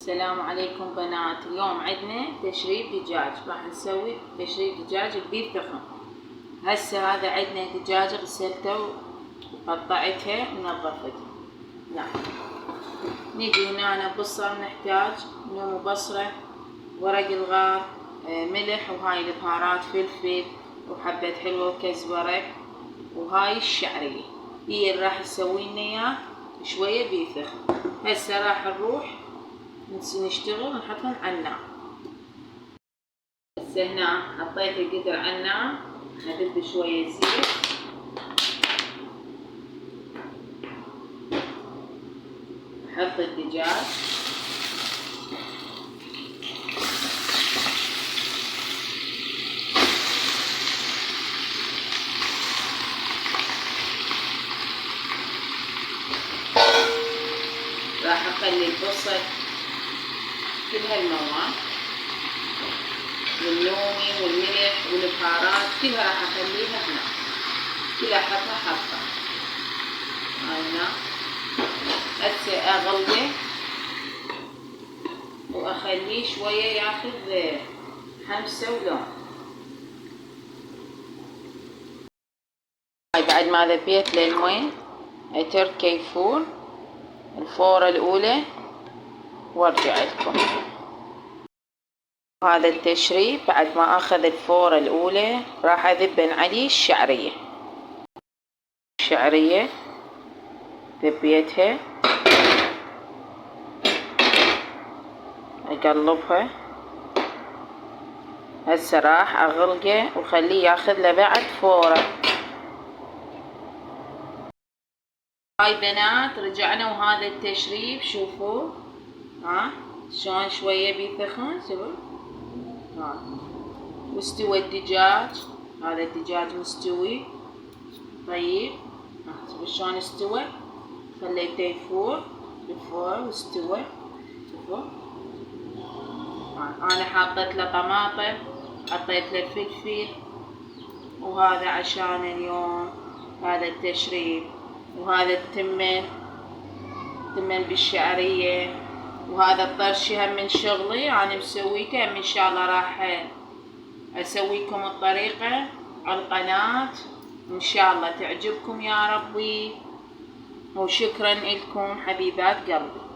السلام عليكم بنات. اليوم عندنا تشريب دجاج، راح نسوي تشريب دجاج ببيت ضخم. هسه هذا عندنا دجاجة غسلتها وقطعتها ونظفتها. نعم، نيجي هنا ببصل نحتاج نوم بصرة، ورق الغار، ملح، وهاي البهارات فلفل وحبة حلوة وكزبرة، وهاي الشعرية هي اللي راح تسوي لنا اياه شوية بيثخ. هسه راح نروح نشتغل ونحطهم على النار. هسه هنا حطيت القدر على النار، ندب شوية زيت، نحط الدجاج، راح اخلي البصل كل هالمواد واللومي والملح والبهارات كلها راح اخليها هنا، كلها حطها هنا. هسه اغليه واخليه شوية ياخذ حمسة ولون. بعد ما ذبيت للمي اترك يفور الفورة الاولى وارجع لكم. هذا التشريب بعد ما اخذ الفورة الاولى راح اذبن عليه الشعرية. ذبيتها، اقلبها. هسه راح اغلقه وخليه ياخذ له بعد فورة. هاي بنات رجعنا وهذا التشريب شوفوا شلون شوية بيثخن. شوفوا واستوى الدجاج، هذا الدجاج مستوي طيب. شوفوا شلون استوى، خليته يفور واستوى. شوفوا انا حطيت له طماطم، حطيت له الفلفل، وهذا عشان اليوم هذا التشريب. وهذا التمن بالشعرية، وهذا الطرشي هم من شغلي انا مسويته، هم ان شاء الله راح اسويكم الطريقة على القناة، ان شاء الله تعجبكم يا ربي. وشكرا لكم حبيبات قلبي.